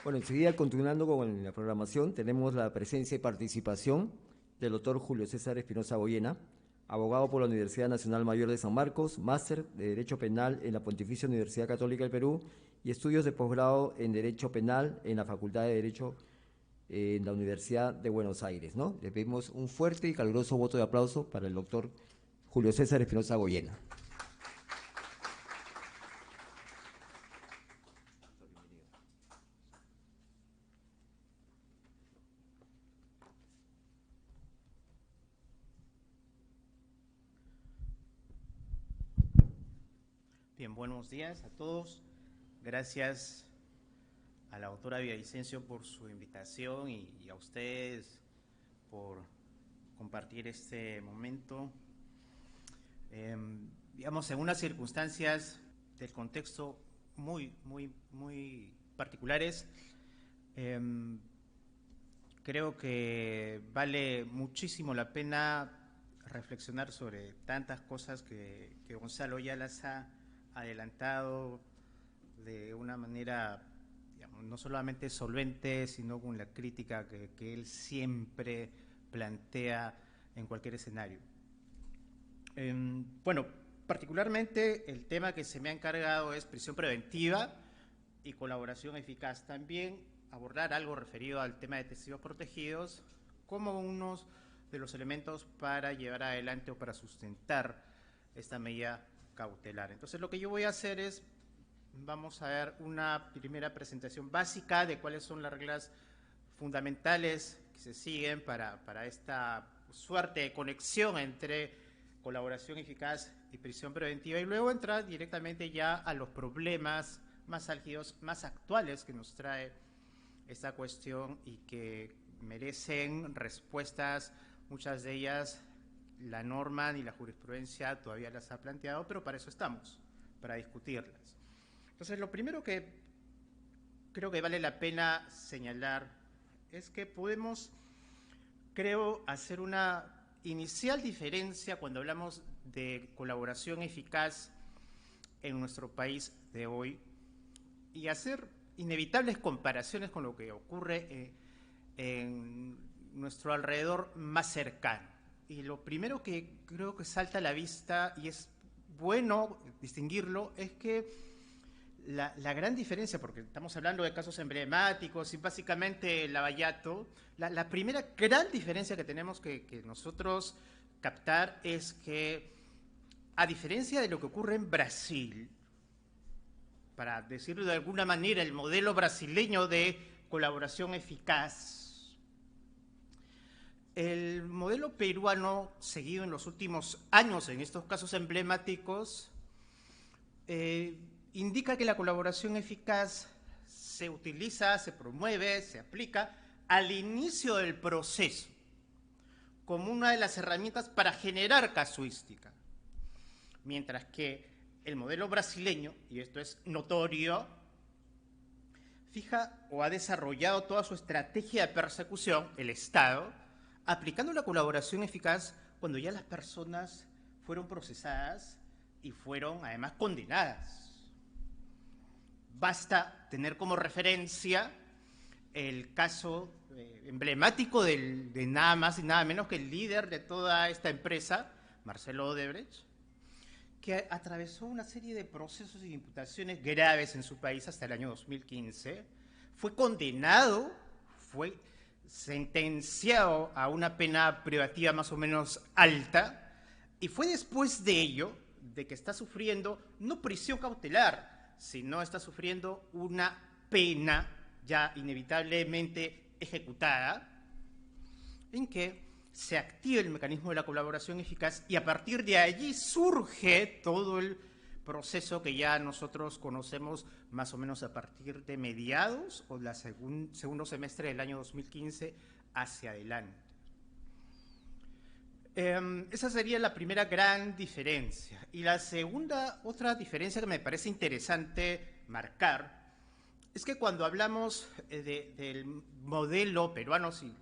Bueno, enseguida continuando con la programación, tenemos la presencia y participación del doctor Julio César Espinosa Goyena, abogado por la Universidad Nacional Mayor de San Marcos, máster de Derecho Penal en la Pontificia Universidad Católica del Perú y estudios de posgrado en Derecho Penal en la Facultad de Derecho en la Universidad de Buenos Aires, ¿no? Le pedimos un fuerte y caluroso voto de aplauso para el doctor Julio César Espinosa Goyena. Bien, buenos días a todos. Gracias a la doctora Villavicencio por su invitación y a ustedes por compartir este momento. Digamos, en unas circunstancias del contexto muy particulares, creo que vale muchísimo la pena reflexionar sobre tantas cosas que Gonzalo ya las ha adelantado de una manera, digamos, no solamente solvente, sino con la crítica que él siempre plantea en cualquier escenario. Bueno, particularmente el tema que se me ha encargado es prisión preventiva y colaboración eficaz. También abordar algo referido al tema de testigos protegidos como unos de los elementos para llevar adelante o para sustentar esta medida cautelar. Entonces lo que yo voy a hacer es, vamos a ver una primera presentación básica de cuáles son las reglas fundamentales que se siguen para esta suerte de conexión entre colaboración eficaz y prisión preventiva, y luego entrar directamente ya a los problemas más álgidos, más actuales que nos trae esta cuestión y que merecen respuestas, muchas de ellas la norma ni la jurisprudencia todavía las ha planteado, pero para eso estamos, para discutirlas. Entonces, lo primero que creo que vale la pena señalar es que podemos, creo, hacer una inicial diferencia cuando hablamos de colaboración eficaz en nuestro país de hoy y hacer inevitables comparaciones con lo que ocurre en nuestro alrededor más cercano. Y lo primero que creo que salta a la vista, y es bueno distinguirlo, es que la gran diferencia, porque estamos hablando de casos emblemáticos y básicamente Lavallato, la primera gran diferencia que tenemos que nosotros captar es que, a diferencia de lo que ocurre en Brasil, para decirlo de alguna manera, el modelo brasileño de colaboración eficaz, el modelo peruano seguido en los últimos años en estos casos emblemáticos indica que la colaboración eficaz se utiliza, se promueve, se aplica al inicio del proceso como una de las herramientas para generar casuística, mientras que el modelo brasileño, y esto es notorio, fija o ha desarrollado toda su estrategia de persecución, el Estado, aplicando la colaboración eficaz cuando ya las personas fueron procesadas y fueron además condenadas. Basta tener como referencia el caso emblemático de nada más y nada menos que el líder de toda esta empresa, Marcelo Odebrecht, que atravesó una serie de procesos y imputaciones graves en su país hasta el año 2015, fue condenado, fue sentenciado a una pena privativa más o menos alta, y fue después de ello, de que está sufriendo no prisión cautelar, sino está sufriendo una pena ya inevitablemente ejecutada, en que se activa el mecanismo de la colaboración eficaz y a partir de allí surge todo el proceso que ya nosotros conocemos más o menos a partir de mediados o del segundo semestre del año 2015 hacia adelante. Esa sería la primera gran diferencia. Y la segunda, otra diferencia que me parece interesante marcar, es que cuando hablamos del modelo peruano, si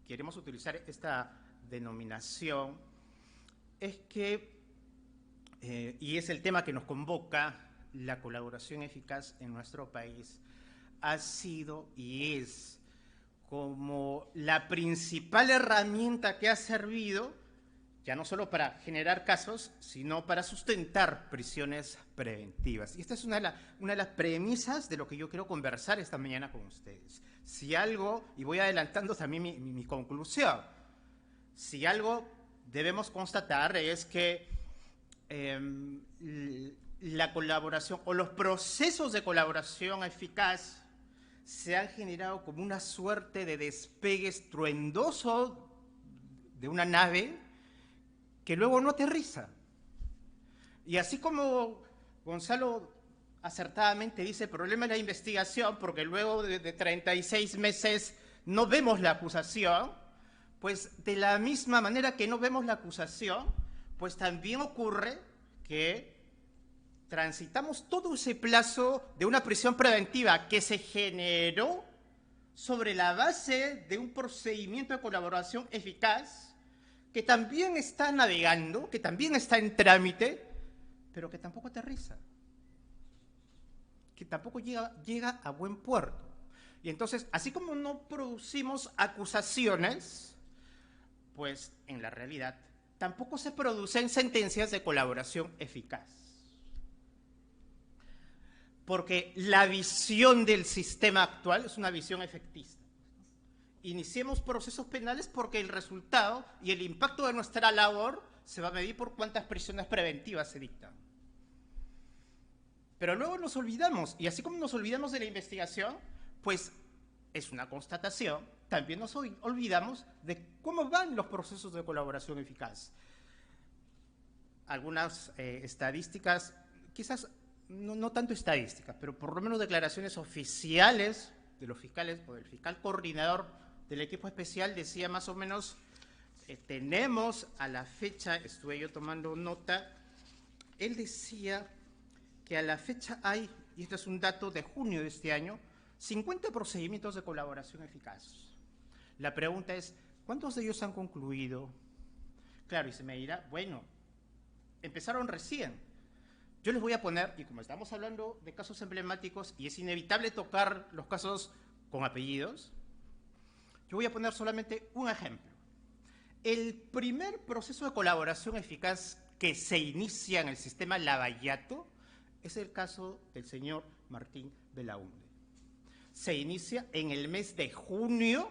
queremos utilizar esta denominación, es que, y es el tema que nos convoca, la colaboración eficaz en nuestro país, ha sido y es como la principal herramienta que ha servido, ya no solo para generar casos, sino para sustentar prisiones preventivas. Y esta es una de las premisas de lo que yo quiero conversar esta mañana con ustedes. Si algo, y voy adelantando también mi conclusión, si algo debemos constatar es que la colaboración o los procesos de colaboración eficaz se han generado como una suerte de despegue estruendoso de una nave que luego no aterriza. Y así como Gonzalo acertadamente dice, el problema es la investigación, porque luego de 36 meses no vemos la acusación, pues de la misma manera que no vemos la acusación, pues también ocurre que transitamos todo ese plazo de una prisión preventiva que se generó sobre la base de un procedimiento de colaboración eficaz que también está navegando, que también está en trámite, pero que tampoco aterriza, que tampoco llega a buen puerto. Y entonces, así como no producimos acusaciones, pues en la realidad tampoco se producen sentencias de colaboración eficaz. Porque la visión del sistema actual es una visión efectista. Iniciemos procesos penales porque el resultado y el impacto de nuestra labor se va a medir por cuántas prisiones preventivas se dictan. Pero luego nos olvidamos, y así como nos olvidamos de la investigación, pues es una constatación, también nos olvidamos de cómo van los procesos de colaboración eficaz. Algunas estadísticas, quizás no tanto estadísticas, pero por lo menos declaraciones oficiales de los fiscales o del fiscal coordinador del equipo especial decía más o menos, tenemos a la fecha, estuve yo tomando nota, él decía que a la fecha hay, y este es un dato de junio de este año, 50 procedimientos de colaboración eficaz. La pregunta es, ¿cuántos de ellos han concluido? Claro, y se me dirá, bueno, empezaron recién. Yo les voy a poner, y como estamos hablando de casos emblemáticos, y es inevitable tocar los casos con apellidos, yo voy a poner solamente un ejemplo. El primer proceso de colaboración eficaz que se inicia en el sistema Lavallato es el caso del señor Martín Belaúnde. Se inicia en el mes de junio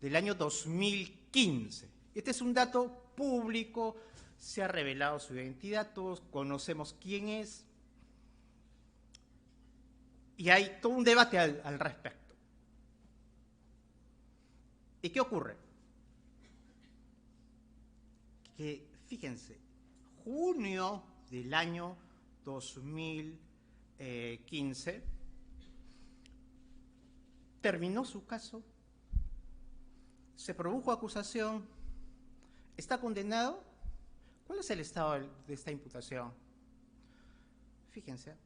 del año 2015. Este es un dato público, se ha revelado su identidad, todos conocemos quién es, y hay todo un debate al respecto. ¿Y qué ocurre? Que, fíjense, junio del año 2015, terminó su caso, se produjo acusación, está condenado. ¿Cuál es el estado de esta imputación? Fíjense,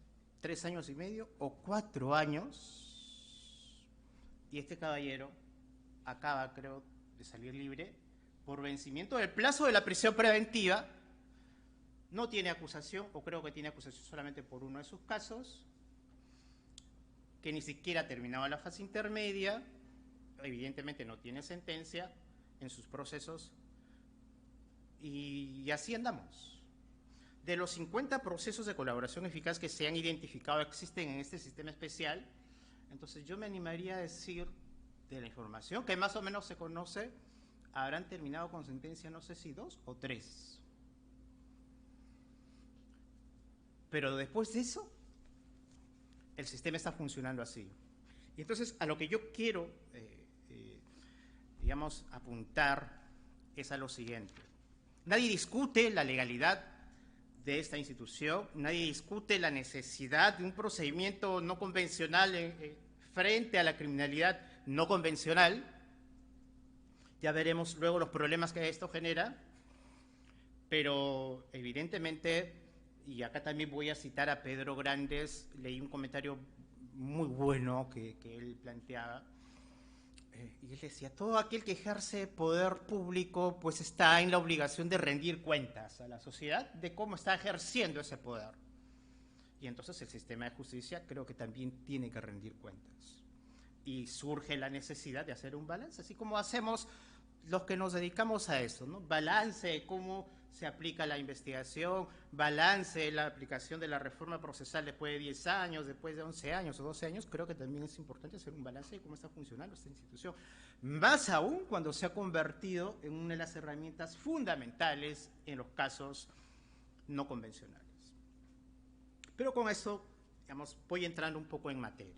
3 años y medio o 4 años, y este caballero acaba, creo, de salir libre por vencimiento del plazo de la prisión preventiva. No tiene acusación, o creo que tiene acusación solamente por uno de sus casos, que ni siquiera ha terminado la fase intermedia, evidentemente no tiene sentencia en sus procesos, y así andamos. De los 50 procesos de colaboración eficaz que se han identificado, existen en este sistema especial, entonces yo me animaría a decir, de la información que más o menos se conoce, habrán terminado con sentencia, no sé si 2 o 3. Pero después de eso, el sistema está funcionando así. Y entonces, a lo que yo quiero, digamos, apuntar es a lo siguiente. Nadie discute la legalidad de esta institución, nadie discute la necesidad de un procedimiento no convencional frente a la criminalidad no convencional. Ya veremos luego los problemas que esto genera, pero evidentemente, y acá también voy a citar a Pedro Grandes, leí un comentario muy bueno que él planteaba, y él decía, todo aquel que ejerce poder público pues está en la obligación de rendir cuentas a la sociedad de cómo está ejerciendo ese poder. Y entonces el sistema de justicia creo que también tiene que rendir cuentas. y surge la necesidad de hacer un balance, así como hacemos los que nos dedicamos a eso, ¿no? Balance de cómo se aplica la investigación, balance de la aplicación de la reforma procesal después de 10 años, después de 11 años o 12 años. Creo que también es importante hacer un balance de cómo está funcionando esta institución, más aún cuando se ha convertido en una de las herramientas fundamentales en los casos no convencionales. Pero con esto, digamos, voy entrando un poco en materia.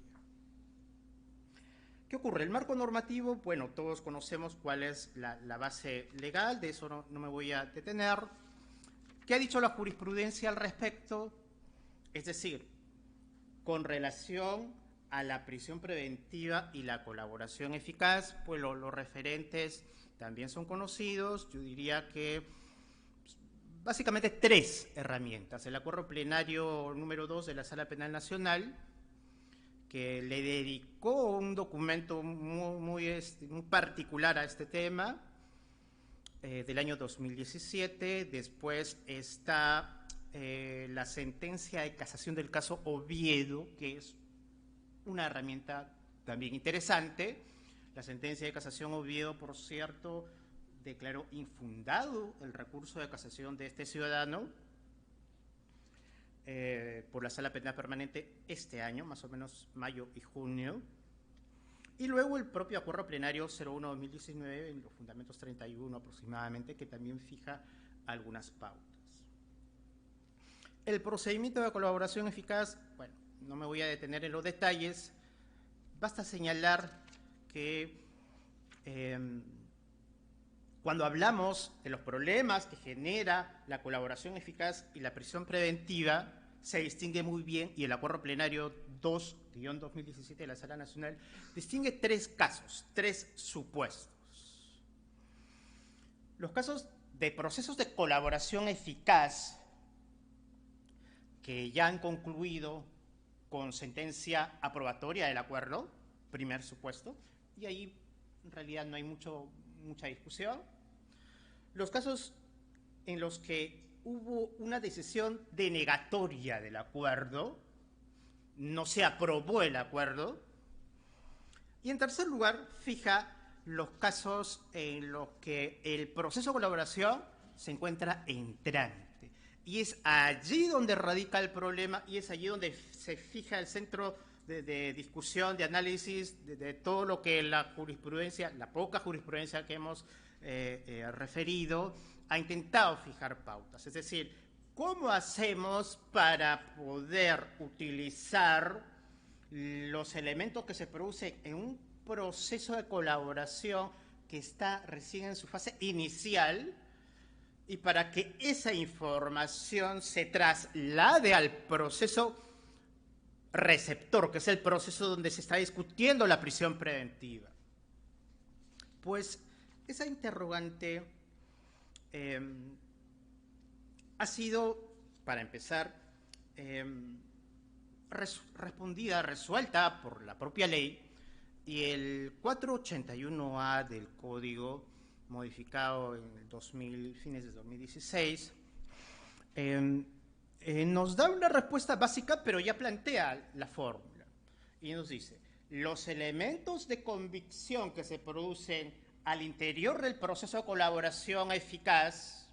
¿Qué ocurre? El marco normativo, bueno, todos conocemos cuál es la base legal, de eso no me voy a detener. ¿Qué ha dicho la jurisprudencia al respecto? Es decir, con relación a la prisión preventiva y la colaboración eficaz, pues los referentes también son conocidos. Yo diría que básicamente 3 herramientas. El acuerdo plenario número 2 de la Sala Penal Nacional, que le dedicó un documento muy particular a este tema, del año 2017. Después está la sentencia de casación del caso Oviedo, que es una herramienta también interesante. La sentencia de casación Oviedo, por cierto, declaró infundado el recurso de casación de este ciudadano por la Sala Penal Permanente este año, más o menos mayo y junio. Y luego el propio acuerdo plenario 01-2019, en los fundamentos 31 aproximadamente, que también fija algunas pautas. El procedimiento de colaboración eficaz, bueno, no me voy a detener en los detalles, basta señalar que cuando hablamos de los problemas que genera la colaboración eficaz y la prisión preventiva, se distingue muy bien, y el acuerdo plenario 2-2017 de la Sala Nacional distingue 3 casos, 3 supuestos. Los casos de procesos de colaboración eficaz que ya han concluido con sentencia aprobatoria del acuerdo, primer supuesto, y ahí en realidad no hay mucha discusión. Los casos en los que hubo una decisión denegatoria del acuerdo, no se aprobó el acuerdo. Y en tercer lugar, fija los casos en los que el proceso de colaboración se encuentra en trámite. Y es allí donde radica el problema, y es allí donde se fija el centro de discusión, de análisis, de todo lo que la jurisprudencia, la poca jurisprudencia que hemos referido, ha intentado fijar pautas. Es decir, ¿cómo hacemos para poder utilizar los elementos que se producen en un proceso de colaboración que está recién en su fase inicial, y para que esa información se traslade al proceso receptor, que es el proceso donde se está discutiendo la prisión preventiva? Pues esa interrogante ha sido, para empezar, resuelta por la propia ley, y el 481A del Código, modificado en el fines de 2016, nos da una respuesta básica, pero ya plantea la fórmula. Y nos dice: los elementos de convicción que se producen al interior del proceso de colaboración eficaz,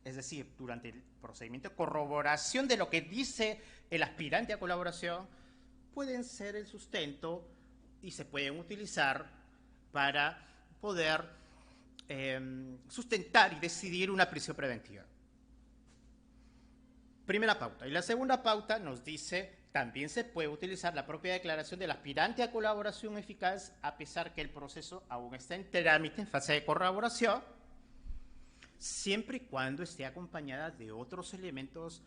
es decir, durante el procedimiento de corroboración de lo que dice el aspirante a colaboración, pueden ser el sustento y se pueden utilizar para poder sustentar y decidir una prisión preventiva. Primera pauta. Y la segunda pauta nos dice: también se puede utilizar la propia declaración del aspirante a colaboración eficaz, a pesar que el proceso aún está en trámite, en fase de corroboración, siempre y cuando esté acompañada de otros elementos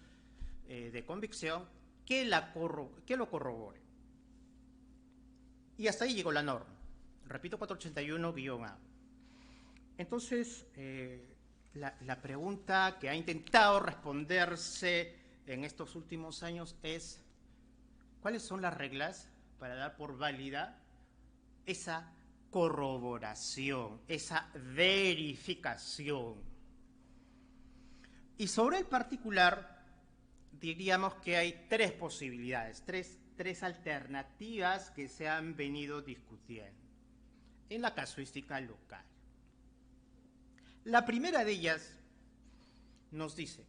de convicción que lo corroboren. Y hasta ahí llegó la norma. Repito, 481-A. Entonces, la pregunta que ha intentado responderse en estos últimos años es: ¿cuáles son las reglas para dar por válida esa corroboración, esa verificación? Y sobre el particular diríamos que hay tres posibilidades, tres alternativas que se han venido discutiendo en la casuística local. La primera de ellas nos dice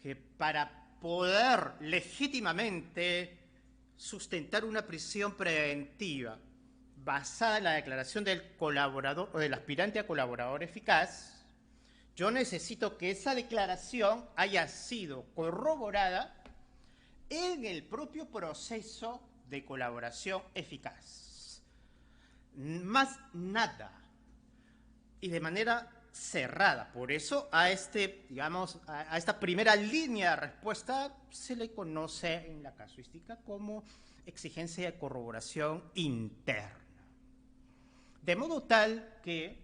que para poder legítimamente sustentar una prisión preventiva basada en la declaración del colaborador o del aspirante a colaborador eficaz, yo necesito que esa declaración haya sido corroborada en el propio proceso de colaboración eficaz. Más nada. Y de manera cerrada. Por eso a esta primera línea de respuesta se le conoce en la casuística como exigencia de corroboración interna. De modo tal que,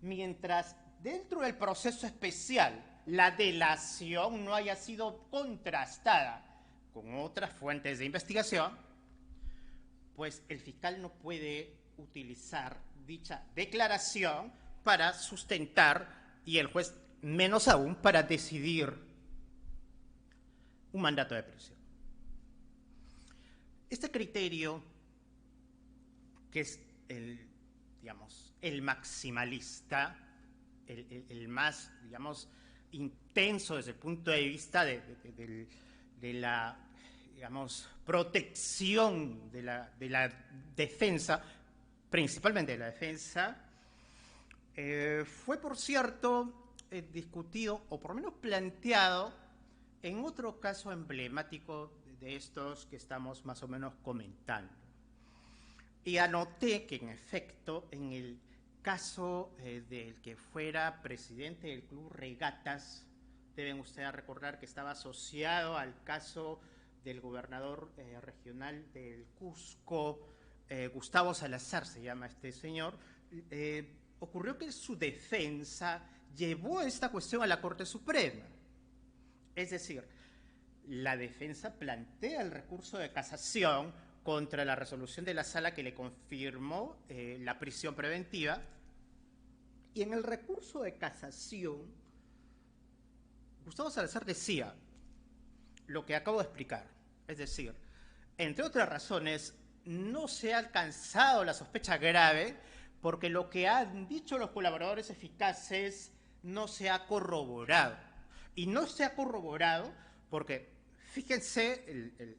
mientras dentro del proceso especial la delación no haya sido contrastada con otras fuentes de investigación, pues el fiscal no puede utilizar dicha declaración para sustentar, y el juez menos aún, para decidir un mandato de prisión. Este criterio, que es el maximalista, el más, intenso desde el punto de vista de la, protección de la defensa, principalmente de la defensa, fue, por cierto, discutido, o por lo menos planteado, en otro caso emblemático de estos que estamos más o menos comentando. Y anoté que, en efecto, en el caso del que fuera presidente del Club Regatas, deben ustedes recordar que estaba asociado al caso del gobernador regional del Cusco, Gustavo Salazar se llama este señor, ocurrió que su defensa llevó esta cuestión a la Corte Suprema. Es decir, la defensa plantea el recurso de casación contra la resolución de la sala que le confirmó la prisión preventiva, y en el recurso de casación Gustavo Salazar decía lo que acabo de explicar, es decir, entre otras razones, no se ha alcanzado la sospecha grave porque lo que han dicho los colaboradores eficaces no se ha corroborado. Y no se ha corroborado porque, fíjense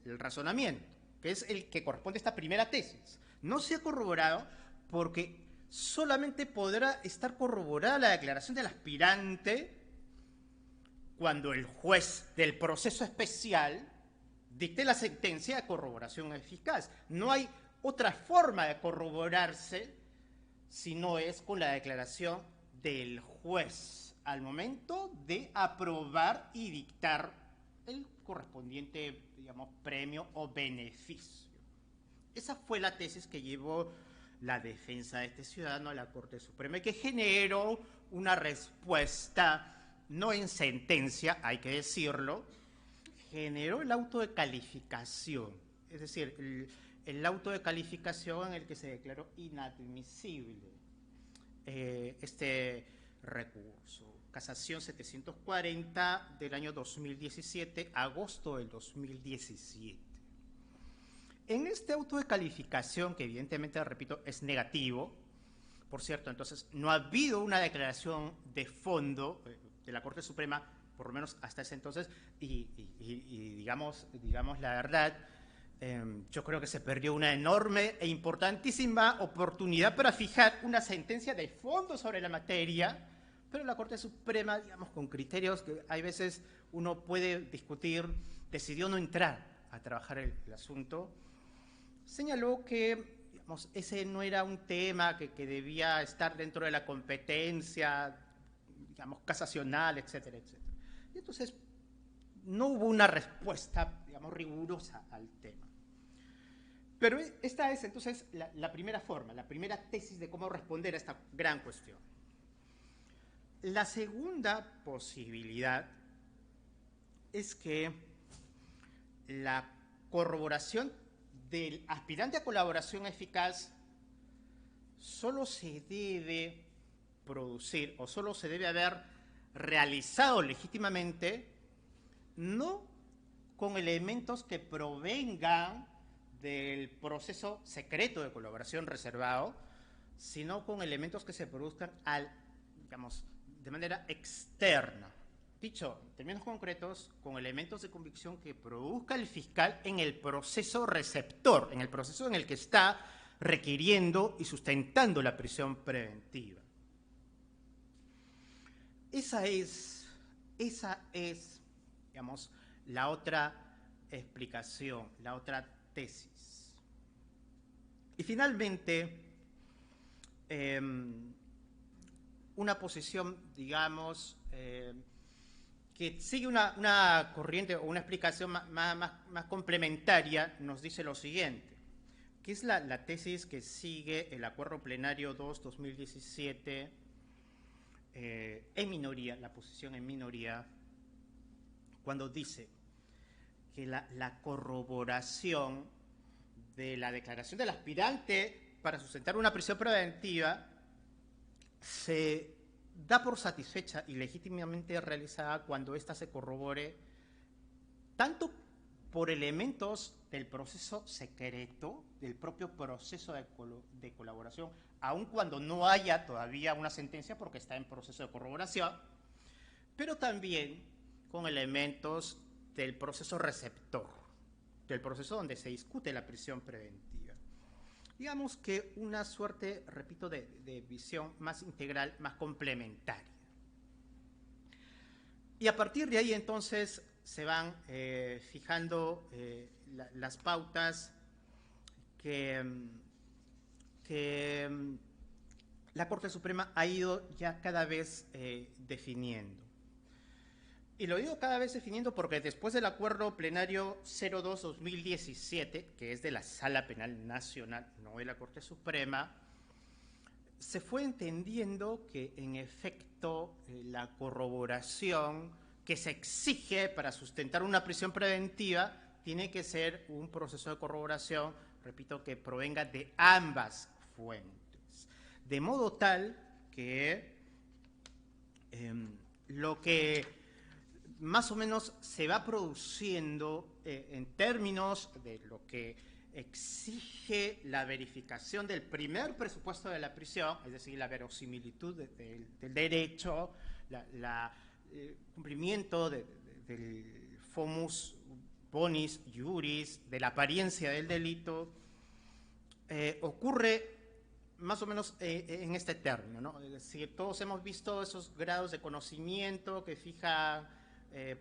el razonamiento, que es el que corresponde a esta primera tesis. No se ha corroborado porque solamente podrá estar corroborada la declaración del aspirante cuando el juez del proceso especial dicte la sentencia de corroboración eficaz. No hay otra forma de corroborarse si no es con la declaración del juez al momento de aprobar y dictar el correspondiente, premio o beneficio. Esa fue la tesis que llevó la defensa de este ciudadano a la Corte Suprema y que generó una respuesta, no en sentencia, hay que decirlo, generó el auto de calificación, es decir, el auto de calificación en el que se declaró inadmisible este recurso. Casación 740 del año 2017, agosto del 2017. En este auto de calificación, que evidentemente, repito, es negativo, por cierto, entonces no ha habido una declaración de fondo de la Corte Suprema, por lo menos hasta ese entonces, y digamos la verdad, yo creo que se perdió una enorme e importantísima oportunidad para fijar una sentencia de fondo sobre la materia, pero la Corte Suprema, con criterios que hay veces uno puede discutir, decidió no entrar a trabajar el asunto. Señaló que ese no era un tema que debía estar dentro de la competencia, casacional, etcétera, etcétera. Y entonces no hubo una respuesta, rigurosa al tema. Pero esta es entonces la primera forma, la primera tesis de cómo responder a esta gran cuestión. La segunda posibilidad es que la corroboración del aspirante a colaboración eficaz solo se debe producir o solo se debe haber realizado legítimamente no con elementos que provengan del proceso secreto de colaboración reservado, sino con elementos que se produzcan digamos, de manera externa. Dicho en términos concretos, con elementos de convicción que produzca el fiscal en el proceso receptor, en el proceso en el que está requiriendo y sustentando la prisión preventiva. Esa es, digamos, la otra explicación, la otra tesis. Y finalmente, una posición, digamos, que sigue una corriente o una explicación más complementaria, nos dice lo siguiente, que es la tesis que sigue el Acuerdo Plenario 2/2017 en minoría, la posición en minoría, cuando dice que la corroboración de la declaración del aspirante para sustentar una prisión preventiva se da por satisfecha y legítimamente realizada cuando ésta se corrobore tanto por elementos del proceso secreto, del propio proceso de colaboración, aun cuando no haya todavía una sentencia porque está en proceso de corroboración, pero también con elementos del proceso receptor, del proceso donde se discute la prisión preventiva. Digamos que una suerte, repito, de visión más integral, más complementaria. Y a partir de ahí entonces se van fijando las pautas que la Corte Suprema ha ido ya cada vez definiendo. Y lo digo cada vez definiendo porque después del Acuerdo Plenario 02/2017, que es de la Sala Penal Nacional, no de la Corte Suprema, se fue entendiendo que en efecto la corroboración que se exige para sustentar una prisión preventiva tiene que ser un proceso de corroboración, repito, que provenga de ambas fuentes. De modo tal que lo que más o menos se va produciendo en términos de lo que exige la verificación del primer presupuesto de la prisión, es decir, la verosimilitud del derecho, el cumplimiento del fomus bonis iuris, de la apariencia del delito, ocurre más o menos en este término, ¿no? Es decir, todos hemos visto esos grados de conocimiento que fija,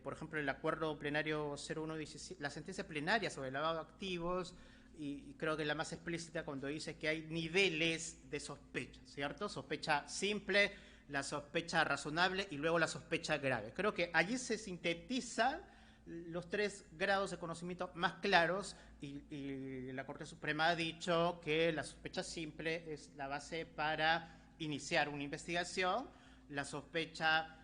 por ejemplo, el Acuerdo Plenario 0117, la sentencia plenaria sobre el lavado de activos, y creo que la más explícita cuando dice que hay niveles de sospecha, ¿cierto? Sospecha simple, la sospecha razonable y luego la sospecha grave. Creo que allí se sintetizan los tres grados de conocimiento más claros y la Corte Suprema ha dicho que la sospecha simple es la base para iniciar una investigación, la sospecha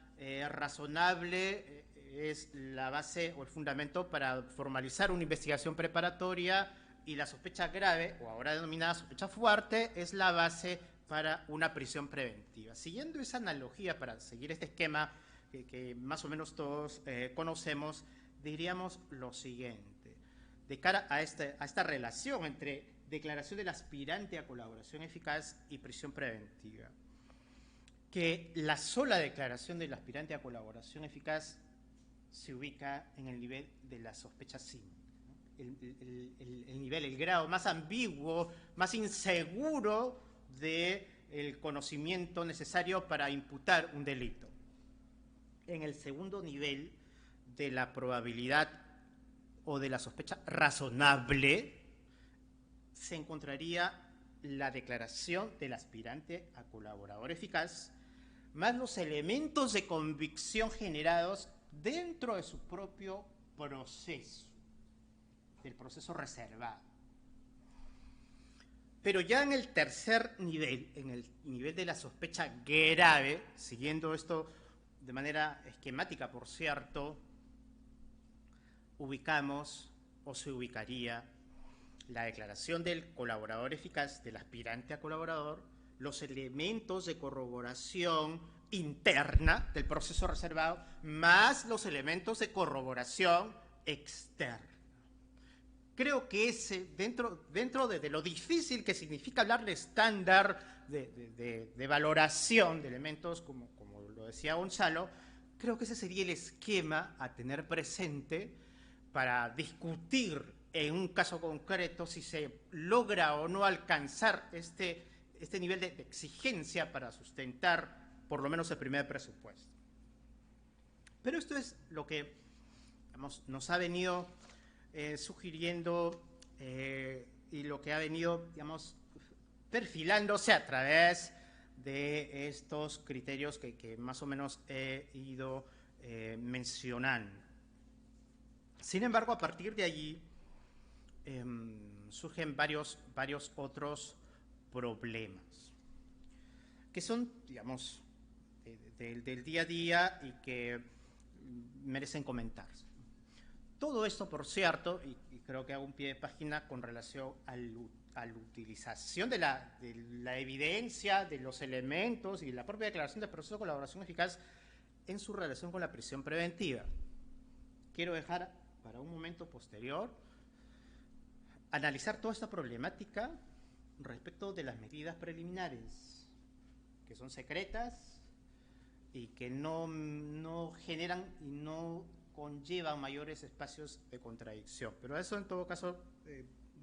razonable es la base o el fundamento para formalizar una investigación preparatoria y la sospecha grave, o ahora denominada sospecha fuerte, es la base para una prisión preventiva. Siguiendo esa analogía, para seguir este esquema que más o menos todos conocemos, diríamos lo siguiente. De cara a esta relación entre declaración del aspirante a colaboración eficaz y prisión preventiva, que la sola declaración del aspirante a colaboración eficaz se ubica en el nivel de la sospecha simple, ¿no? El nivel, el grado más ambiguo, más inseguro del conocimiento necesario para imputar un delito. En el segundo nivel de la probabilidad o de la sospecha razonable se encontraría la declaración del aspirante a colaborador eficaz, más los elementos de convicción generados dentro de su propio proceso, del proceso reservado. Pero ya en el tercer nivel, en el nivel de la sospecha grave, siguiendo esto de manera esquemática, por cierto, ubicamos o se ubicaría la declaración del colaborador eficaz, del aspirante a colaborador, los elementos de corroboración interna del proceso reservado, más los elementos de corroboración externa. Creo que dentro de lo difícil que significa hablar de estándar de valoración de elementos, como lo decía Gonzalo, creo que ese sería el esquema a tener presente para discutir en un caso concreto si se logra o no alcanzar este nivel de exigencia para sustentar por lo menos el primer presupuesto. Pero esto es lo que, digamos, nos ha venido sugiriendo y lo que ha venido, digamos, perfilándose a través de estos criterios que más o menos he ido mencionando. Sin embargo, a partir de allí surgen varios otros problemas que son, digamos, del día a día y que merecen comentarse. Todo esto, por cierto, y creo que hago un pie de página con relación a la utilización de la evidencia, de los elementos y la propia declaración de proceso de colaboración eficaz en su relación con la prisión preventiva. Quiero dejar para un momento posterior analizar toda esta problemática respecto de las medidas preliminares, que son secretas y que no generan y no conllevan mayores espacios de contradicción. Pero a eso en todo caso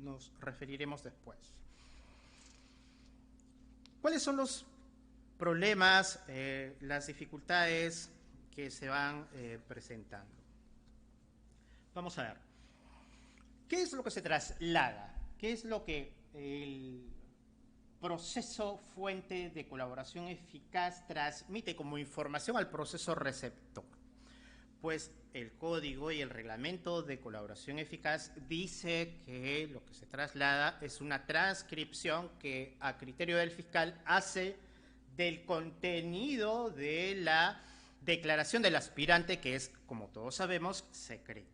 nos referiremos después. ¿Cuáles son los problemas, las dificultades que se van presentando? Vamos a ver. ¿Qué es lo que se traslada? ¿Qué es lo que el proceso fuente de colaboración eficaz transmite como información al proceso receptor? Pues el código y el reglamento de colaboración eficaz dice que lo que se traslada es una transcripción que a criterio del fiscal hace del contenido de la declaración del aspirante, que es, como todos sabemos, secreta.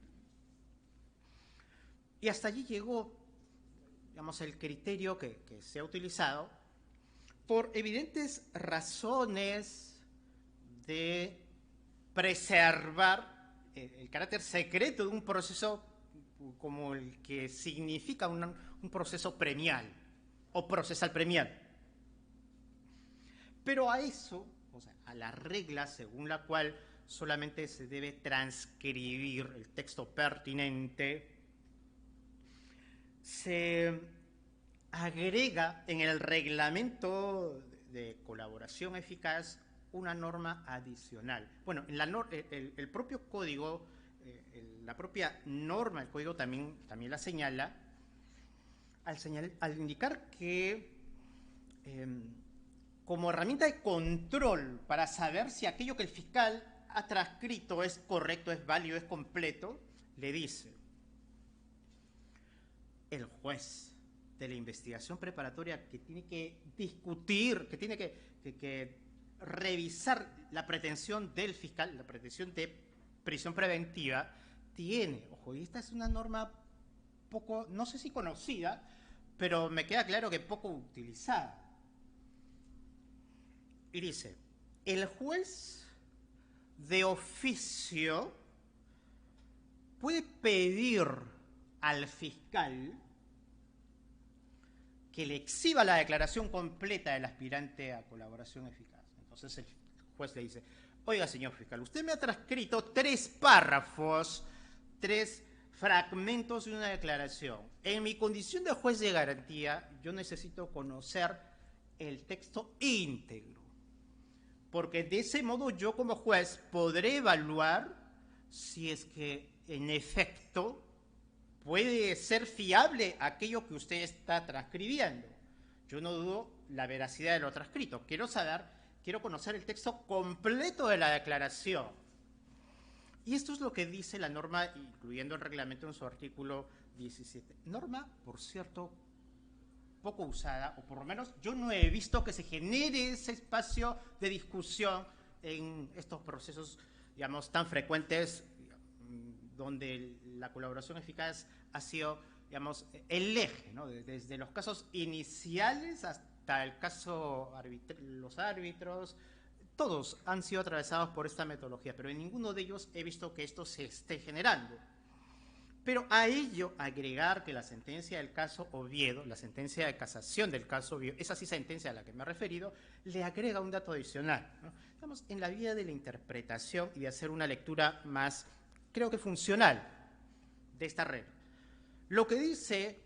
Y hasta allí llegó, digamos, el criterio que se ha utilizado por evidentes razones de preservar el carácter secreto de un proceso como el que significa un proceso premial o procesal premial. Pero a eso, o sea, a la regla según la cual solamente se debe transcribir el texto pertinente, se agrega en el reglamento de colaboración eficaz una norma adicional. Bueno, en el propio código, la propia norma del código también la señala, al indicar que como herramienta de control para saber si aquello que el fiscal ha transcrito es correcto, es válido, es completo, le dice: el juez de la investigación preparatoria que tiene que discutir, que tiene que revisar la pretensión del fiscal, la pretensión de prisión preventiva, tiene, ojo, y esta es una norma poco, no sé si conocida, pero me queda claro que poco utilizada. Y dice: el juez de oficio puede pedir al fiscal que le exhiba la declaración completa del aspirante a colaboración eficaz. Entonces el juez le dice: oiga, señor fiscal, usted me ha transcrito 3 párrafos, 3 fragmentos de una declaración. En mi condición de juez de garantía, yo necesito conocer el texto íntegro, porque de ese modo yo como juez podré evaluar si es que en efecto puede ser fiable aquello que usted está transcribiendo. Yo no dudo la veracidad de lo transcrito. Quiero conocer el texto completo de la declaración. Y esto es lo que dice la norma, incluyendo el reglamento en su artículo 17. Norma, por cierto, poco usada, o por lo menos yo no he visto que se genere ese espacio de discusión en estos procesos, digamos, tan frecuentes, donde la colaboración eficaz ha sido, digamos, el eje, ¿no? Desde los casos iniciales hasta el caso los árbitros, todos han sido atravesados por esta metodología, pero en ninguno de ellos he visto que esto se esté generando. Pero a ello agregar que la sentencia del caso Oviedo, la sentencia de casación del caso Oviedo, esa sí sentencia a la que me he referido, le agrega un dato adicional, ¿no? Estamos en la vía de la interpretación y de hacer una lectura más, creo que funcional, de esta regla. Lo que dice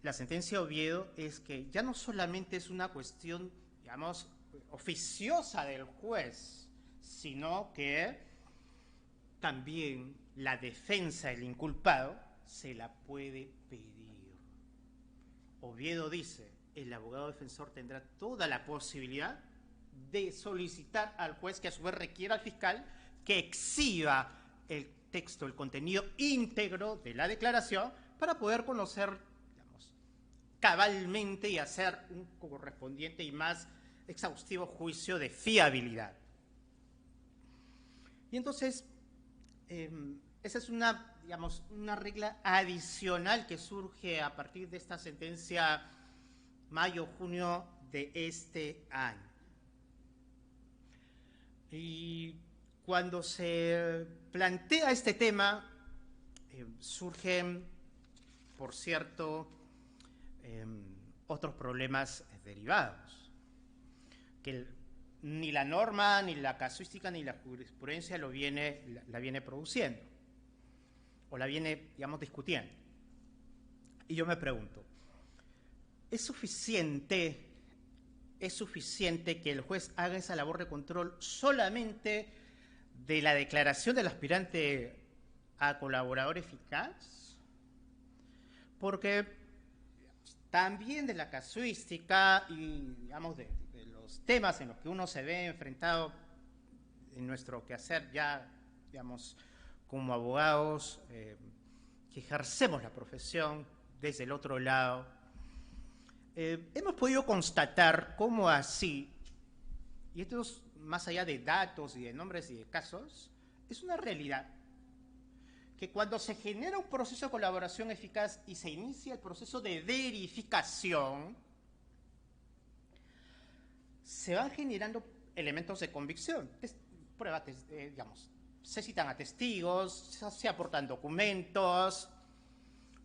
la sentencia Oviedo es que ya no solamente es una cuestión, digamos, oficiosa del juez, sino que también la defensa del inculpado se la puede pedir. Oviedo dice, el abogado defensor tendrá toda la posibilidad de solicitar al juez que a su vez requiera al fiscal que exhiba el texto, el contenido íntegro de la declaración para poder conocer, digamos, cabalmente y hacer un correspondiente y más exhaustivo juicio de fiabilidad. Y entonces, esa es una, digamos, una regla adicional que surge a partir de esta sentencia mayo-junio de este año. Y cuando se plantea este tema, surgen, por cierto, otros problemas derivados, que ni la norma, ni la casuística, ni la jurisprudencia la viene produciendo, o la viene, digamos, discutiendo. Y yo me pregunto, ¿es suficiente que el juez haga esa labor de control solamente de la declaración del aspirante a colaborador eficaz? Porque también de la casuística y, digamos, de los temas en los que uno se ve enfrentado en nuestro quehacer ya, digamos, como abogados que ejercemos la profesión desde el otro lado, hemos podido constatar cómo así, y esto es más allá de datos y de nombres y de casos, es una realidad, que cuando se genera un proceso de colaboración eficaz y se inicia el proceso de verificación, se van generando elementos de convicción, pruebas, digamos, se citan a testigos, se aportan documentos,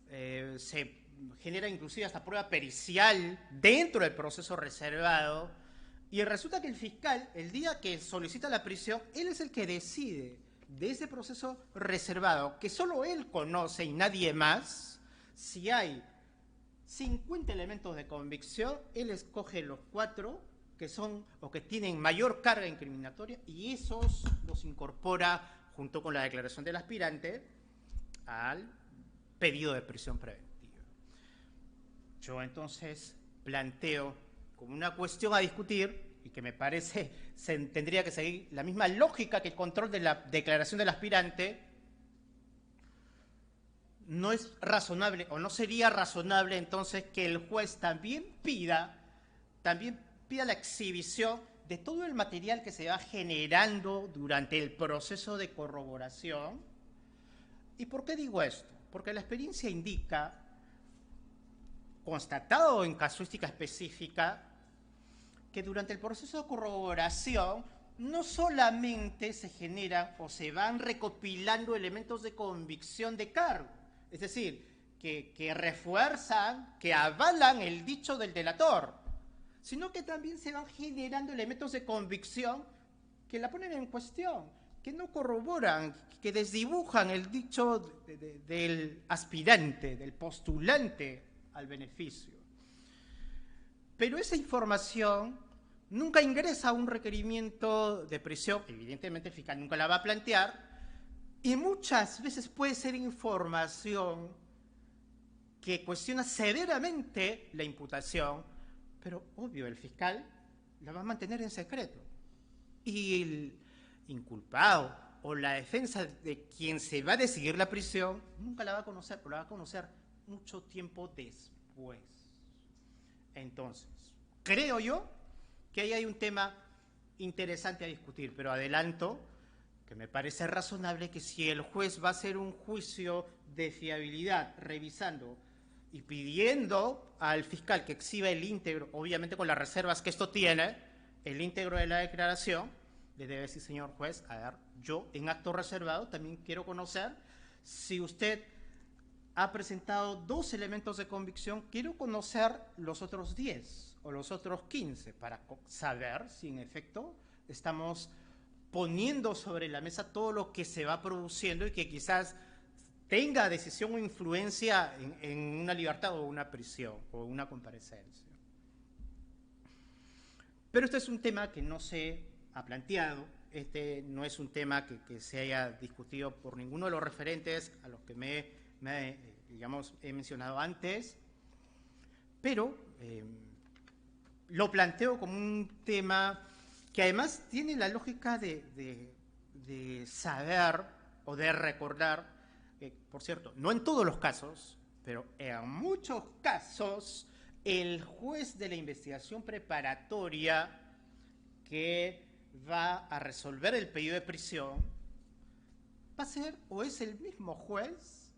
se genera inclusive hasta prueba pericial dentro del proceso reservado, y resulta que el fiscal, el día que solicita la prisión, él es el que decide de ese proceso reservado, que solo él conoce y nadie más, si hay 50 elementos de convicción, él escoge los 4 que son o que tienen mayor carga incriminatoria y esos los incorpora junto con la declaración del aspirante al pedido de prisión preventiva. Yo entonces planteo como una cuestión a discutir y que me parece tendría que seguir la misma lógica que el control de la declaración del aspirante. No es razonable o no sería razonable entonces que el juez también pida la exhibición de todo el material que se va generando durante el proceso de corroboración. ¿Y por qué digo esto? Porque la experiencia indica, constatado en casuística específica, que durante el proceso de corroboración no solamente se generan o se van recopilando elementos de convicción de cargo, es decir, que refuerzan, que avalan el dicho del delator, sino que también se van generando elementos de convicción que la ponen en cuestión, que no corroboran, que desdibujan el dicho del aspirante, del postulante al beneficio. Pero esa información nunca ingresa a un requerimiento de prisión, evidentemente el fiscal nunca la va a plantear, y muchas veces puede ser información que cuestiona severamente la imputación, pero obvio, el fiscal la va a mantener en secreto. Y el inculpado o la defensa de quien se va a decidir la prisión nunca la va a conocer, pero la va a conocer mucho tiempo después. Entonces, creo yo que ahí hay un tema interesante a discutir, pero adelanto que me parece razonable que si el juez va a hacer un juicio de fiabilidad revisando y pidiendo al fiscal que exhiba el íntegro, obviamente con las reservas que esto tiene, el íntegro de la declaración, le debe decir, señor juez, a ver, yo en acto reservado también quiero conocer si usted ha presentado 2 elementos de convicción, quiero conocer los otros 10 o los otros 15 para saber si en efecto estamos poniendo sobre la mesa todo lo que se va produciendo y que quizás tenga decisión o influencia en una libertad o una prisión o una comparecencia. Pero este es un tema que no se ha planteado, este no es un tema que se haya discutido por ninguno de los referentes a los que digamos, he mencionado antes, pero lo planteo como un tema que además tiene la lógica de saber o de recordar, por cierto, no en todos los casos, pero en muchos casos, el juez de la investigación preparatoria que va a resolver el pedido de prisión va a ser o es el mismo juez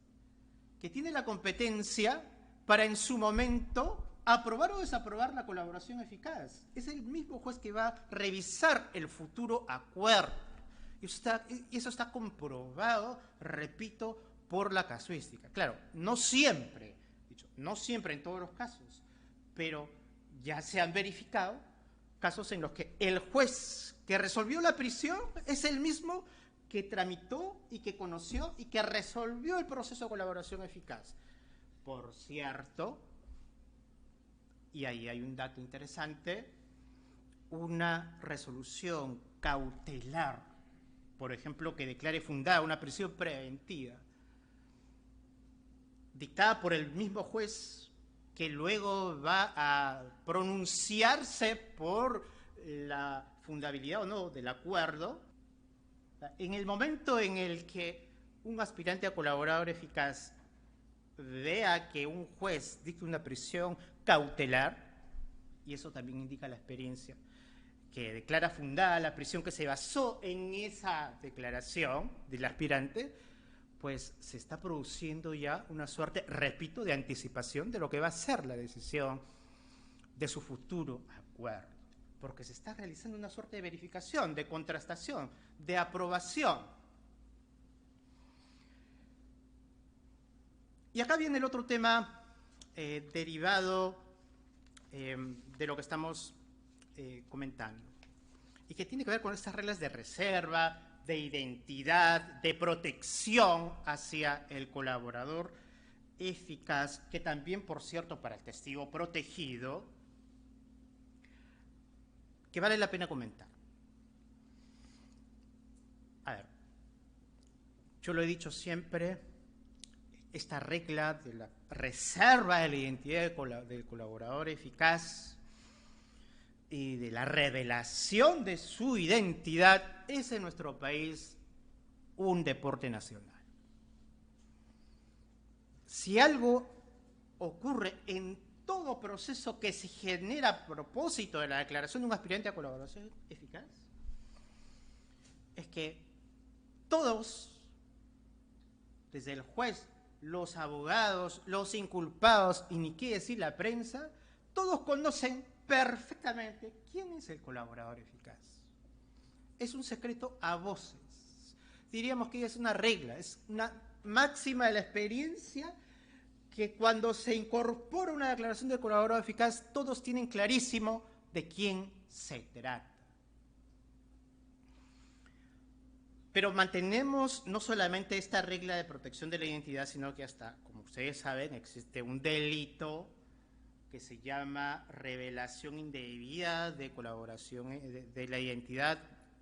que tiene la competencia para en su momento aprobar o desaprobar la colaboración eficaz. Es el mismo juez que va a revisar el futuro acuerdo. Y eso está comprobado, repito, por la casuística. Claro, no siempre en todos los casos, pero ya se han verificado casos en los que el juez que resolvió la prisión es el mismo que tramitó y que conoció y que resolvió el proceso de colaboración eficaz. Por cierto, y ahí hay un dato interesante, una resolución cautelar, por ejemplo, que declare fundada una prisión preventiva, dictada por el mismo juez que luego va a pronunciarse por la fundabilidad o no del acuerdo, en el momento en el que un aspirante a colaborador eficaz vea que un juez dicta una prisión cautelar, y eso también indica la experiencia, que declara fundada la prisión que se basó en esa declaración del aspirante, pues se está produciendo ya una suerte, repito, de anticipación de lo que va a ser la decisión de su futuro acuerdo, porque se está realizando una suerte de verificación, de contrastación, de aprobación. Y acá viene el otro tema derivado de lo que estamos comentando, y que tiene que ver con estas reglas de reserva, de identidad, de protección hacia el colaborador eficaz, que también, por cierto, para el testigo protegido, que vale la pena comentar. A ver, yo lo he dicho siempre, esta regla de la reserva de la identidad del colaborador eficaz y de la revelación de su identidad es en nuestro país un deporte nacional. Si algo ocurre en todo proceso que se genera a propósito de la declaración de un aspirante a colaboración eficaz, es que todos, desde el juez, los abogados, los inculpados y ni qué decir la prensa, todos conocen perfectamente quién es el colaborador eficaz. Es un secreto a voces. Diríamos que es una regla, es una máxima de la experiencia, que cuando se incorpora una declaración de colaborador eficaz, todos tienen clarísimo de quién se trata. Pero mantenemos no solamente esta regla de protección de la identidad, sino que hasta, como ustedes saben, existe un delito que se llama revelación indebida de colaboración de la identidad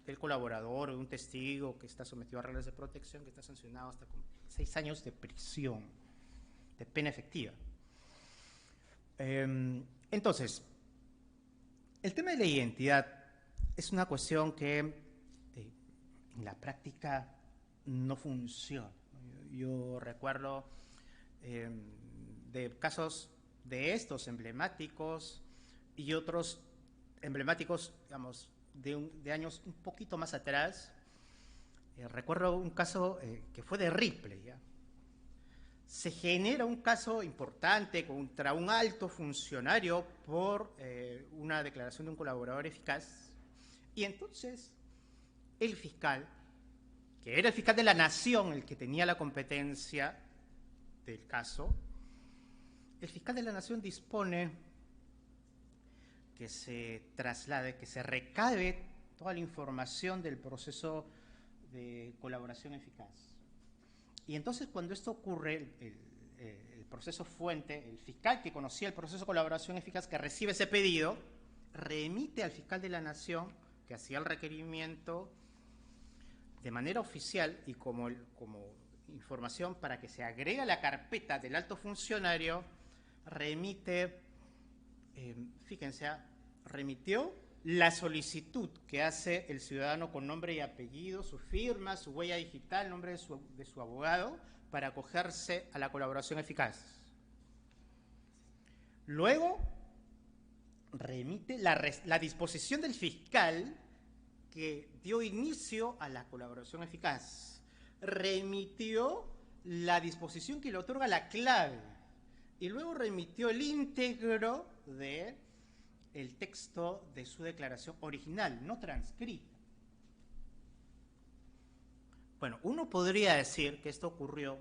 del colaborador o de un testigo que está sometido a reglas de protección, que está sancionado hasta con 6 años de prisión, de pena efectiva. Entonces, el tema de la identidad es una cuestión que en la práctica no funciona. Yo recuerdo de casos de estos emblemáticos y otros emblemáticos, digamos, de años un poquito más atrás. Recuerdo un caso que fue de Ripley, ¿ya? Se genera un caso importante contra un alto funcionario por una declaración de un colaborador eficaz, y entonces el fiscal, que era el fiscal de la Nación, el que tenía la competencia del caso, el fiscal de la Nación dispone que se traslade, que se recabe toda la información del proceso de colaboración eficaz. Y entonces cuando esto ocurre, el proceso fuente, el fiscal que conocía el proceso de colaboración eficaz, que recibe ese pedido, remite al fiscal de la Nación, que hacía el requerimiento, de manera oficial y como información para que se agregue a la carpeta del alto funcionario, remite, fíjense, remitió la solicitud que hace el ciudadano con nombre y apellido, su firma, su huella digital, nombre de su abogado, para acogerse a la colaboración eficaz. Luego, remite la disposición del fiscal que dio inicio a la colaboración eficaz. Remitió la disposición que le otorga la clave y luego remitió el íntegro de el texto de su declaración original, no transcrita. Bueno, uno podría decir que esto ocurrió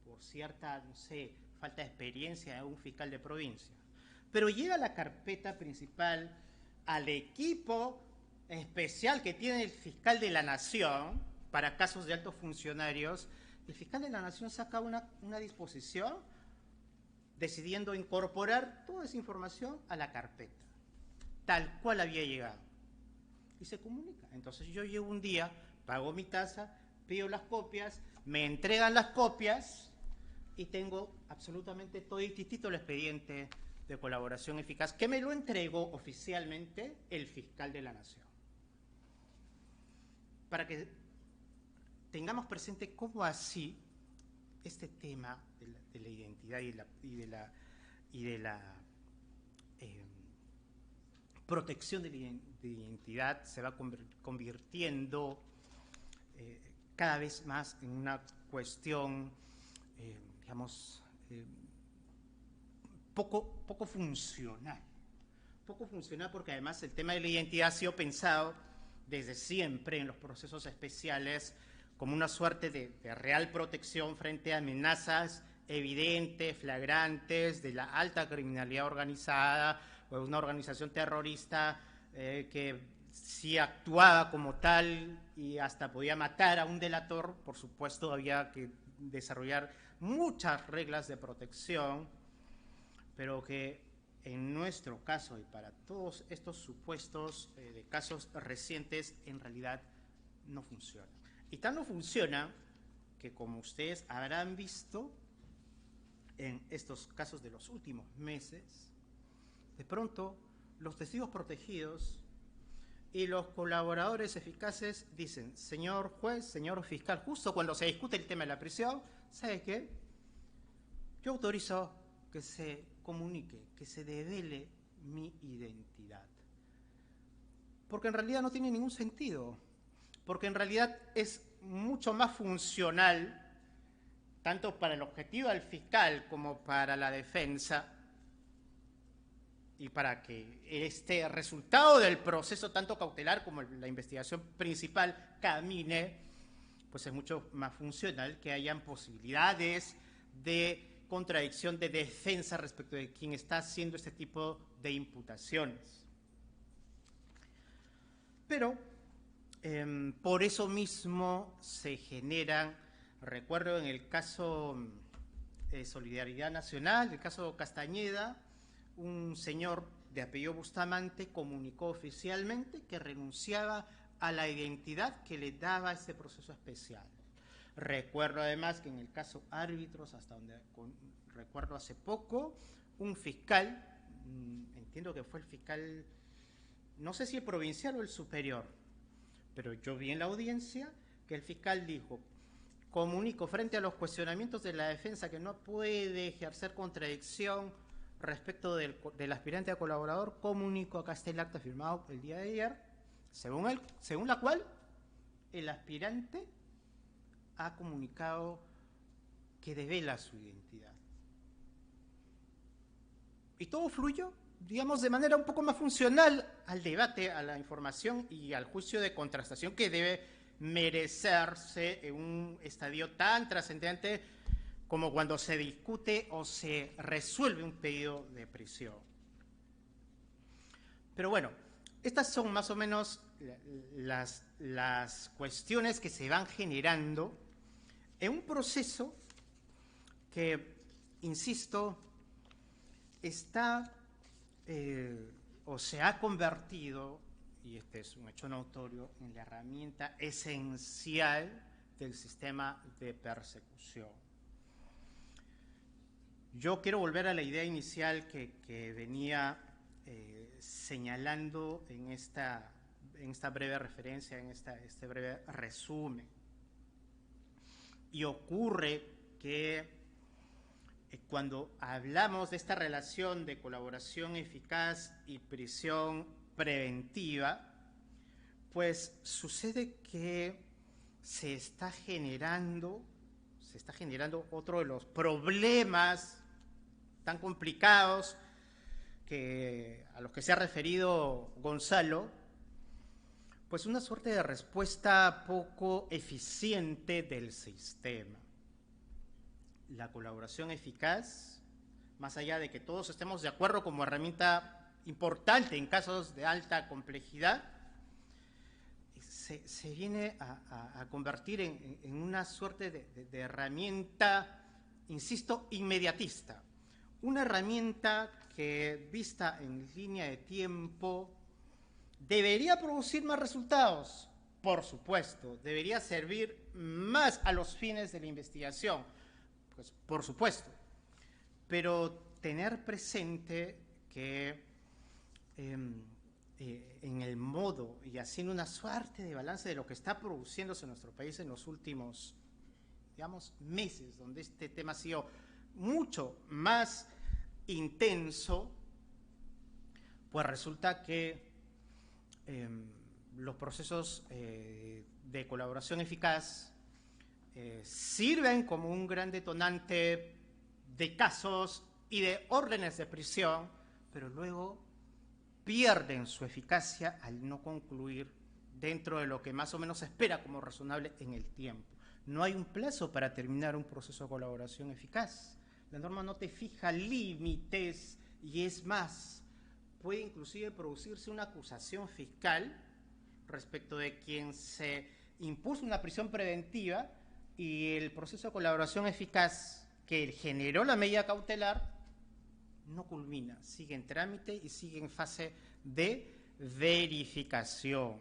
por cierta, no sé, falta de experiencia de un fiscal de provincia, pero llega a la carpeta principal, al equipo especial que tiene el fiscal de la Nación para casos de altos funcionarios. El fiscal de la Nación saca una disposición decidiendo incorporar toda esa información a la carpeta, tal cual había llegado, y se comunica. Entonces yo llego un día, pago mi tasa, pido las copias, me entregan las copias y tengo absolutamente todo el expediente de colaboración eficaz que me lo entregó oficialmente el fiscal de la Nación. Para que tengamos presente cómo así este tema de la identidad y de la protección de la identidad se va convirtiendo cada vez más en una cuestión, digamos, poco funcional. Poco funcional porque además el tema de la identidad ha sido pensado desde siempre en los procesos especiales como una suerte de real protección frente a amenazas evidentes, flagrantes, de la alta criminalidad organizada o de una organización terrorista que si actuaba como tal y hasta podía matar a un delator, por supuesto había que desarrollar muchas reglas de protección, pero que en nuestro caso y para todos estos supuestos de casos recientes en realidad no funciona. Y tal no funciona que, como ustedes habrán visto en estos casos de los últimos meses, de pronto los testigos protegidos y los colaboradores eficaces dicen: señor juez, señor fiscal, justo cuando se discute el tema de la prisión, ¿sabe qué? Yo autorizo que se comunique, que se devele mi identidad. Porque en realidad no tiene ningún sentido. Porque en realidad es mucho más funcional, tanto para el objetivo del fiscal como para la defensa, y para que este resultado del proceso, tanto cautelar como la investigación principal, camine, pues es mucho más funcional que hayan posibilidades de contradicción de defensa respecto de quien está haciendo este tipo de imputaciones. Pero por eso mismo se generan, recuerdo en el caso Solidaridad Nacional, el caso Castañeda, un señor de apellido Bustamante comunicó oficialmente que renunciaba a la identidad que le daba este proceso especial. Recuerdo además que en el caso Árbitros, hasta donde recuerdo hace poco, un fiscal, entiendo que fue el fiscal, no sé si el provincial o el superior, pero yo vi en la audiencia que el fiscal dijo: comunico frente a los cuestionamientos de la defensa que no puede ejercer contradicción respecto del aspirante a colaborador, comunico, acá está el acta firmado el día de ayer, según la cual el aspirante ha comunicado que devela su identidad. Y todo fluyó digamos, de manera un poco más funcional al debate, a la información y al juicio de contrastación que debe merecerse en un estadio tan trascendente como cuando se discute o se resuelve un pedido de prisión. Pero bueno, estas son más o menos las cuestiones que se van generando en un proceso que, insisto, está o se ha convertido, y este es un hecho notorio, en la herramienta esencial del sistema de persecución. Yo quiero volver a la idea inicial que venía señalando en esta breve referencia, en este breve resumen. Y ocurre que cuando hablamos de esta relación de colaboración eficaz y prisión preventiva, pues sucede que se está generando otro de los problemas tan complicados a los que se ha referido Gonzalo, pues una suerte de respuesta poco eficiente del sistema. La colaboración eficaz, más allá de que todos estemos de acuerdo como herramienta importante en casos de alta complejidad, se viene a convertir en una suerte de herramienta, insisto, inmediatista. Una herramienta que, vista en línea de tiempo, debería producir más resultados, por supuesto, debería servir más a los fines de la investigación, pues por supuesto, pero tener presente que en el modo y haciendo una suerte de balance de lo que está produciéndose en nuestro país en los últimos, digamos, meses, donde este tema ha sido mucho más intenso, pues resulta que los procesos de colaboración eficaz sirven como un gran detonante de casos y de órdenes de prisión, pero luego pierden su eficacia al no concluir dentro de lo que más o menos se espera como razonable en el tiempo. No hay un plazo para terminar un proceso de colaboración eficaz. La norma no te fija límites y es más, puede inclusive producirse una acusación fiscal respecto de quien se impuso una prisión preventiva y el proceso de colaboración eficaz que generó la medida cautelar no culmina, sigue en trámite y sigue en fase de verificación.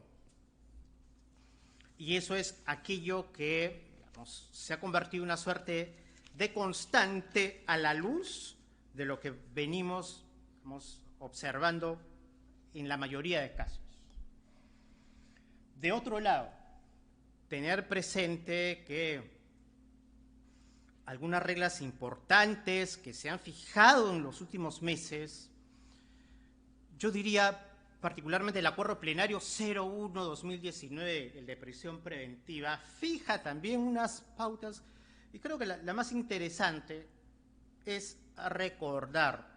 Y eso es aquello que, digamos, se ha convertido en una suerte de constante a la luz de lo que venimos observando en la mayoría de casos. De otro lado, tener presente que algunas reglas importantes que se han fijado en los últimos meses, yo diría particularmente el acuerdo plenario 01-2019, el de prisión preventiva, fija también unas pautas, y creo que la más interesante es recordar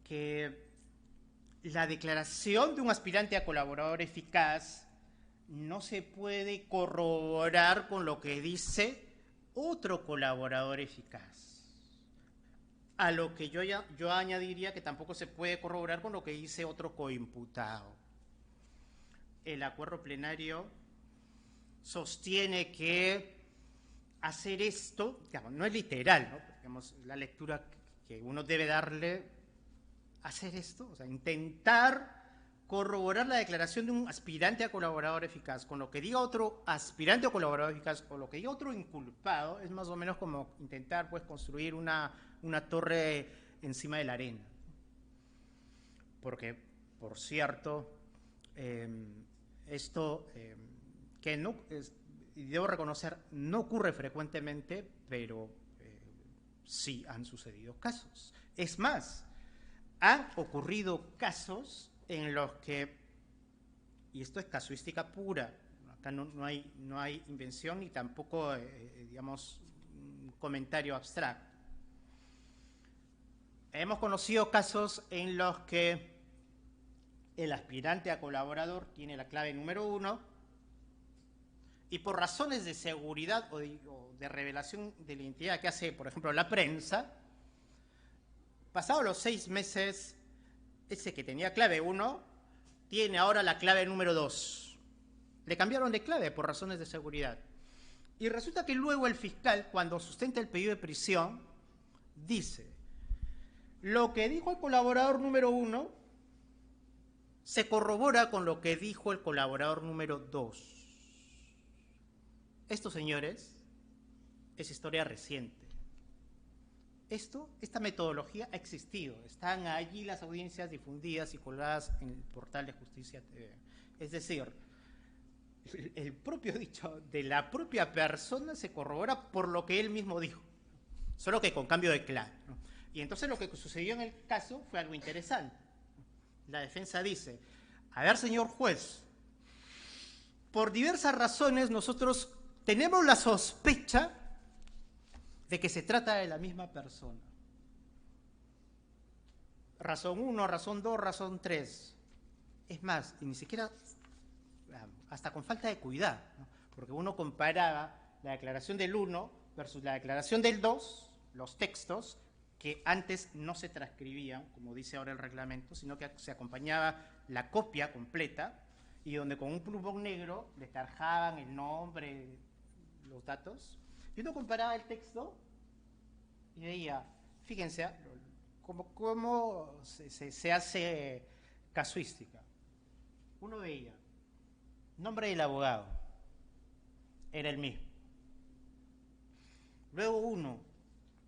que la declaración de un aspirante a colaborador eficaz no se puede corroborar con lo que dice otro colaborador eficaz. A lo que yo añadiría que tampoco se puede corroborar con lo que dice otro coimputado. El acuerdo plenario sostiene que hacer esto, digamos, no es literal, ¿no? Digamos, la lectura que uno debe darle, hacer esto, o sea, intentar corroborar la declaración de un aspirante a colaborador eficaz con lo que diga otro aspirante a colaborador eficaz o lo que diga otro inculpado, es más o menos como intentar, pues, construir una torre encima de la arena. Porque, por cierto, esto que no es, y debo reconocer, no ocurre frecuentemente, pero sí han sucedido casos. Es más, han ocurrido casos en los que, y esto es casuística pura, acá no hay invención ni tampoco, digamos, un comentario abstracto. Hemos conocido casos en los que el aspirante a colaborador tiene la clave número 1 y por razones de seguridad o de revelación de la identidad que hace, por ejemplo, la prensa, pasados los 6 meses, ese que tenía clave 1 tiene ahora la clave número 2. Le cambiaron de clave por razones de seguridad. Y resulta que luego el fiscal, cuando sustenta el pedido de prisión, dice: lo que dijo el colaborador número 1 se corrobora con lo que dijo el colaborador número 2. Esto, señores, es historia reciente. Esta metodología ha existido. Están allí las audiencias difundidas y colgadas en el portal de Justicia TV. Es decir, el propio dicho de la propia persona se corrobora por lo que él mismo dijo, solo que con cambio de clave, ¿no? Y entonces lo que sucedió en el caso fue algo interesante. La defensa dice: a ver, señor juez, por diversas razones nosotros tenemos la sospecha de que se trata de la misma persona. Razón 1, razón 2, razón 3. Es más, y ni siquiera, hasta con falta de cuidado, ¿no? Porque uno comparaba la declaración del 1 versus la declaración del 2, los textos, que antes no se transcribían, como dice ahora el reglamento, sino que se acompañaba la copia completa y donde con un plumón negro le tarjaban el nombre, los datos. Y uno comparaba el texto y veía, fíjense, cómo se hace casuística. Uno veía, nombre del abogado, era el mismo. Luego uno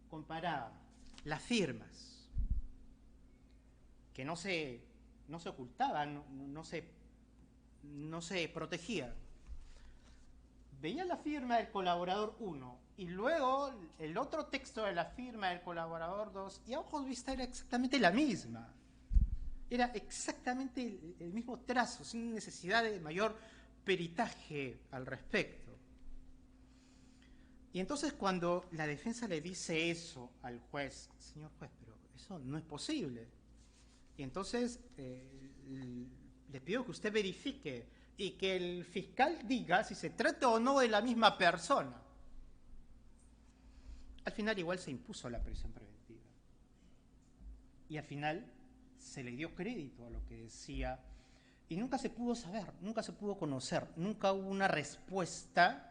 comparaba las firmas, que no se ocultaban, no se protegían. Veía la firma del colaborador 1 y luego el otro texto de la firma del colaborador 2 y a ojos de vista era exactamente la misma. Era exactamente el mismo trazo, sin necesidad de mayor peritaje al respecto. Y entonces cuando la defensa le dice eso al juez: señor juez, pero eso no es posible. Y entonces le pido que usted verifique y que el fiscal diga si se trata o no de la misma persona. Al final igual se impuso la prisión preventiva. Y al final se le dio crédito a lo que decía y nunca se pudo saber, nunca se pudo conocer, nunca hubo una respuesta,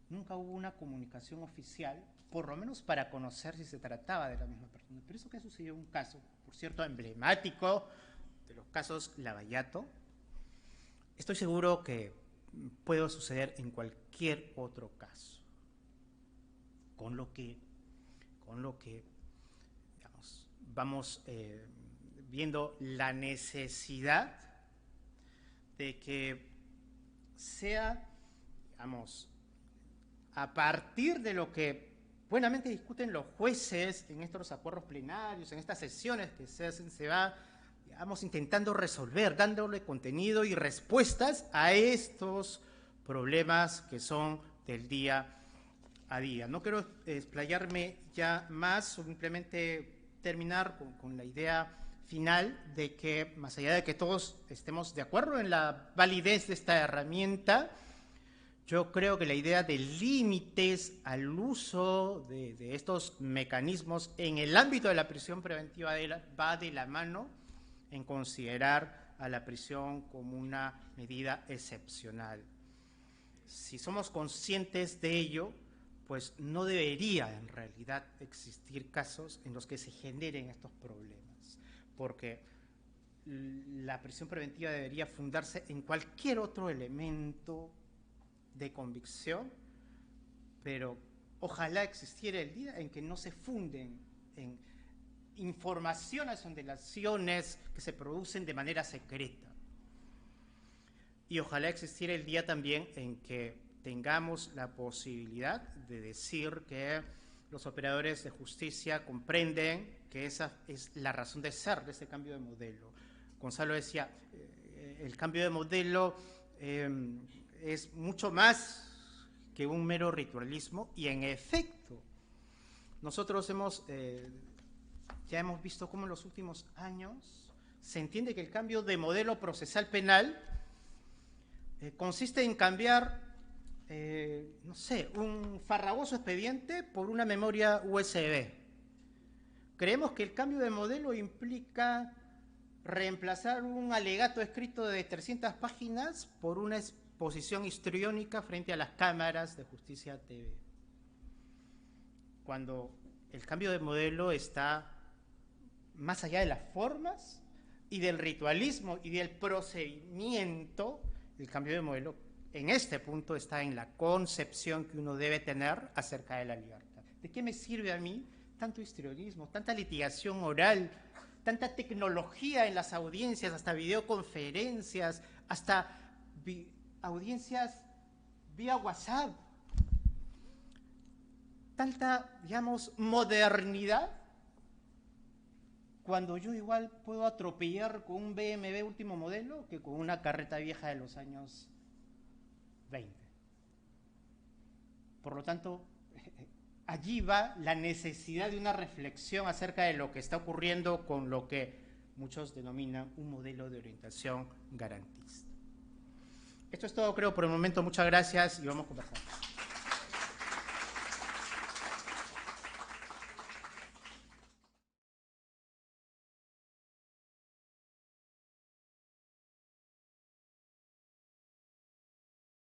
nunca hubo una comunicación oficial, por lo menos para conocer si se trataba de la misma persona. Pero eso que sucedió en un caso, por cierto, emblemático de los casos Lavallato, estoy seguro que puede suceder en cualquier otro caso. Con lo que digamos, vamos viendo la necesidad de que sea, digamos, a partir de lo que buenamente discuten los jueces en estos acuerdos plenarios, en estas sesiones que se hacen, se va, digamos, intentando resolver, dándole contenido y respuestas a estos problemas que son del día a día. No quiero explayarme ya más, simplemente terminar con la idea final de que, más allá de que todos estemos de acuerdo en la validez de esta herramienta, yo creo que la idea de límites al uso de estos mecanismos en el ámbito de la prisión preventiva va de la mano en considerar a la prisión como una medida excepcional. Si somos conscientes de ello, pues no debería en realidad existir casos en los que se generen estos problemas, porque la prisión preventiva debería fundarse en cualquier otro elemento de convicción, pero ojalá existiera el día en que no se funden en informaciones o delaciones que se producen de manera secreta. Y ojalá existiera el día también en que tengamos la posibilidad de decir que los operadores de justicia comprenden que esa es la razón de ser de ese cambio de modelo. Gonzalo decía, el cambio de modelo es mucho más que un mero ritualismo y en efecto nosotros hemos ya hemos visto cómo en los últimos años se entiende que el cambio de modelo procesal penal consiste en cambiar, no sé, un farragoso expediente por una memoria USB. Creemos que el cambio de modelo implica reemplazar un alegato escrito de 300 páginas por una exposición histriónica frente a las cámaras de Justicia TV. Cuando el cambio de modelo está más allá de las formas y del ritualismo y del procedimiento, el cambio de modelo en este punto está en la concepción que uno debe tener acerca de la libertad. ¿De qué me sirve a mí tanto histrionismo, tanta litigación oral, tanta tecnología en las audiencias, hasta videoconferencias, hasta audiencias vía WhatsApp? Tanta, digamos, modernidad, cuando yo igual puedo atropellar con un BMW último modelo que con una carreta vieja de los años 20. Por lo tanto, allí va la necesidad de una reflexión acerca de lo que está ocurriendo con lo que muchos denominan un modelo de orientación garantista. Esto es todo, creo, por el momento. Muchas gracias y vamos conversando.